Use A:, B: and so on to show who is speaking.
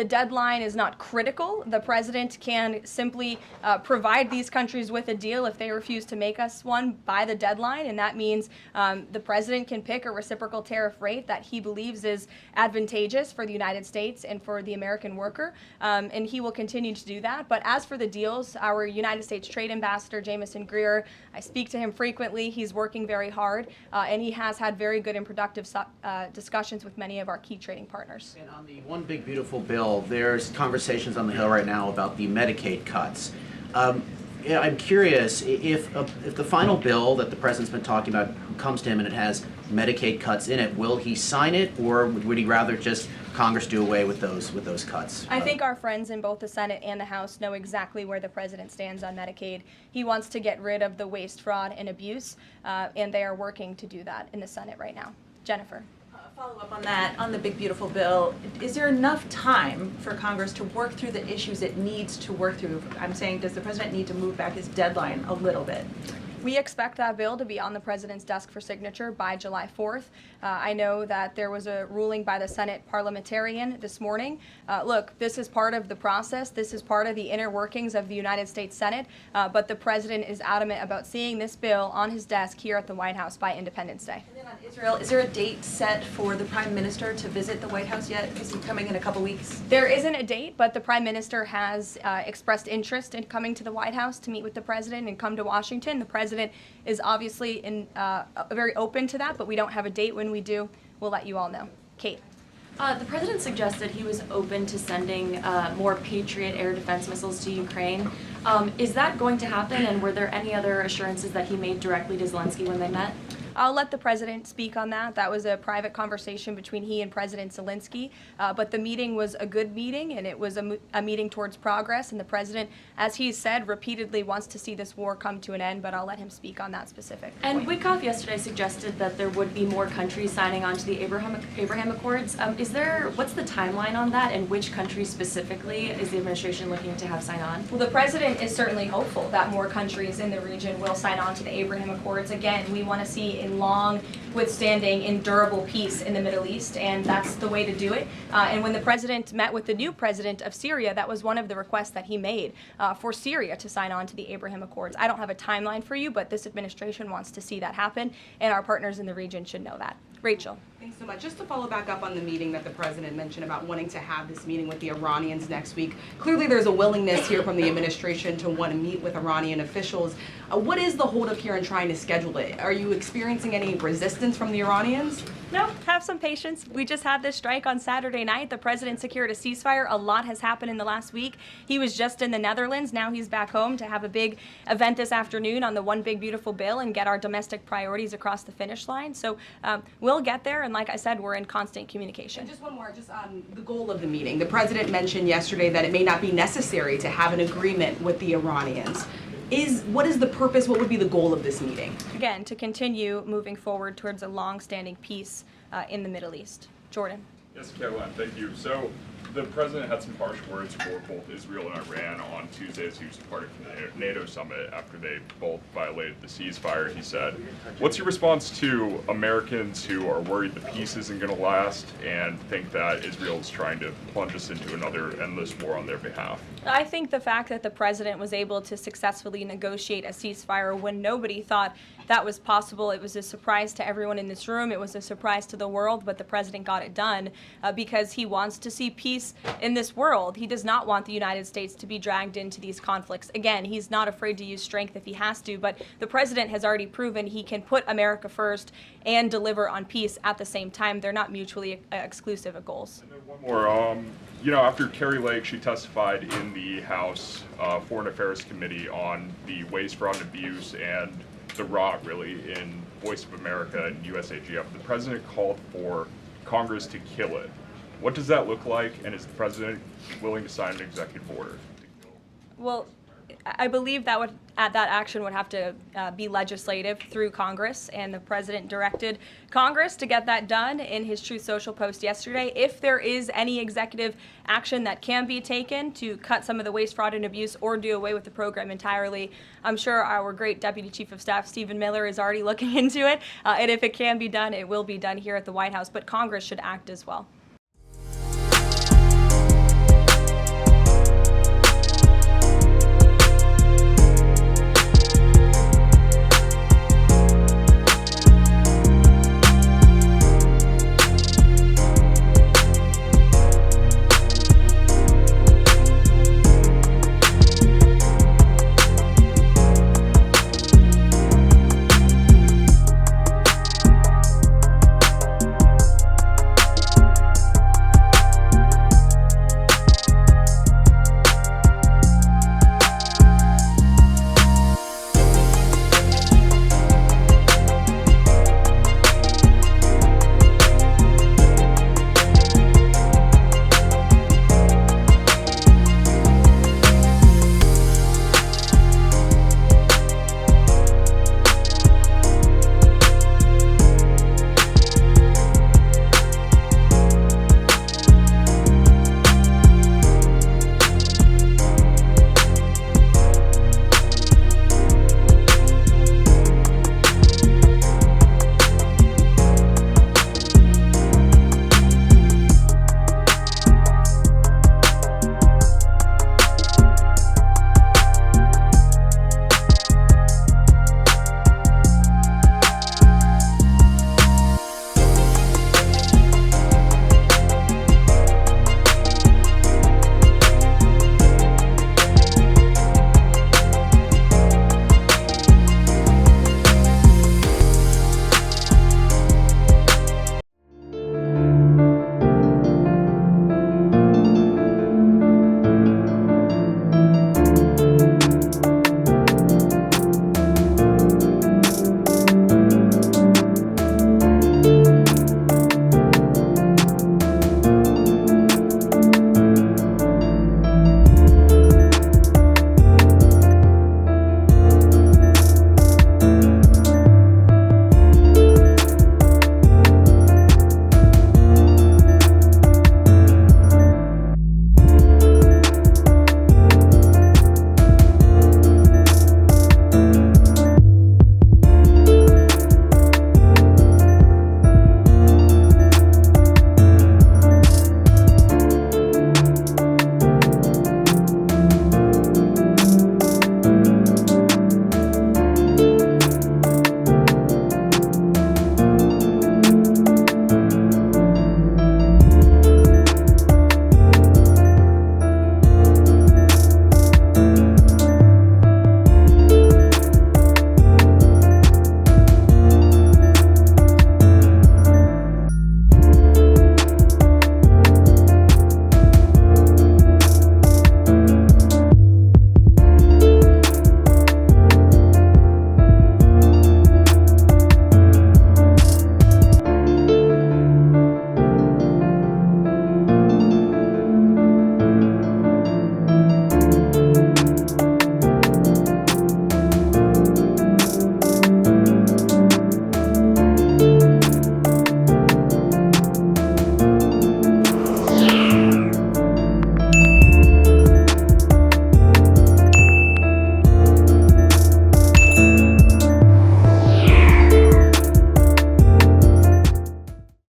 A: The deadline is not critical. The president can simply provide these countries with a deal if they refuse to make us one by the deadline, and that means the president can pick a reciprocal tariff rate that he believes is advantageous for the United States and for the American worker, and he will continue to do that. But as for the deals, our United States Trade Ambassador, Jamieson Greer, I speak to him frequently. He's working very hard, and he has had very good and productive discussions with many of our key trading partners.
B: And on the One Big Beautiful Bill, there's conversations on the Hill right now about the Medicaid cuts. Yeah, I'm curious if the final bill that the president's been talking about comes to him and it has Medicaid cuts in it, will he sign it, or would he rather just Congress do away with those cuts?
A: I think our friends in both the Senate and the House know exactly where the president stands on Medicaid. He wants to get rid of the waste, fraud, and abuse, and they are working to do that in the Senate right now. Jennifer.
C: Follow up on that, on the big beautiful bill, is there enough time for Congress to work through the issues it needs to work through? I'm saying, does the president need to move back his deadline a little bit?
A: We expect that bill to be on the president's desk for signature by July 4th. I know that there was a ruling by the Senate parliamentarian this morning. Look, this is part of the process. This is part of the inner workings of the United States Senate, but the president is adamant about seeing this bill on his desk here at the White House by Independence Day.
C: And then on Israel, is there a date set for the Prime Minister to visit the White House yet? Is he coming in a couple weeks?
A: There isn't a date, but the Prime Minister has expressed interest in coming to the White House to meet with the president and come to Washington. The president is obviously very open to that, but we don't have a date. When we do, we'll let you all know. Kate.
D: The president suggested he was open to sending more Patriot air defense missiles to Ukraine. Is that going to happen, and were there any other assurances that he made directly to Zelensky when they met?
A: I'll let the president speak on that. That was a private conversation between he and President Zelensky, but the meeting was a good meeting, and it was a meeting towards progress, and the president, as he said, repeatedly wants to see this war come to an end, but I'll let him speak on that specific
D: And
A: point.
D: Witkoff yesterday suggested that there would be more countries signing on to the Abraham Accords. What's the timeline on that, and which countries specifically is the administration looking to have sign on?
A: Well, the president is certainly hopeful that more countries in the region will sign on to the Abraham Accords. Again, we want to see a long, withstanding, endurable peace in the Middle East, and that's the way to do it. And when the president met with the new president of Syria, that was one of the requests that he made for Syria to sign on to the Abraham Accords. I don't have a timeline for you, but this administration wants to see that happen, and our partners in the region should know that. Rachel.
E: Thanks so much. Just to follow back up on the meeting that the president mentioned about wanting to have this meeting with the Iranians next week. Clearly there's a willingness here from the administration to want to meet with Iranian officials. What is the holdup here in trying to schedule it? Are you experiencing any resistance from the Iranians?
A: No, have some patience. We just had this strike on Saturday night. The president secured a ceasefire. A lot has happened in the last week. He was just in the Netherlands. Now he's back home to have a big event this afternoon on the One Big Beautiful Bill and get our domestic priorities across the finish line. So we'll get there, and like I said, we're in constant communication.
E: And just one more, just on the goal of the meeting. The president mentioned yesterday that it may not be necessary to have an agreement with the Iranians. What is the purpose? What would be the goal of this meeting?
A: Again, to continue moving forward towards a long-standing peace in the Middle East. Jordan.
F: Yes, Caroline, thank you. So the president had some harsh words for both Israel and Iran on Tuesday as he was departing from the NATO summit after they both violated the ceasefire. He said, what's your response to Americans who are worried the peace isn't going to last and think that Israel is trying to plunge us into another endless war on their behalf?
A: I think the fact that the president was able to successfully negotiate a ceasefire when nobody thought that was possible, it was a surprise to everyone in this room. It was a surprise to the world, but the president got it done because he wants to see peace in this world. He does not want the United States to be dragged into these conflicts. Again, he's not afraid to use strength if he has to, but the president has already proven he can put America first and deliver on peace at the same time. They're not mutually exclusive goals.
F: And then one more. You know, after Kari Lake, she testified in the House Foreign Affairs Committee on the waste, fraud, and abuse and the rot, really, in Voice of America and USAGF. The president called for Congress to kill it. What does that look like, and is the president willing to sign an executive order?
A: Well, I believe that action would have to be legislative through Congress, and the president directed Congress to get that done in his Truth Social post yesterday. If there is any executive action that can be taken to cut some of the waste, fraud, and abuse or do away with the program entirely, I'm sure our great Deputy Chief of Staff, Stephen Miller, is already looking into it, and if it can be done, it will be done here at the White House, but Congress should act as well.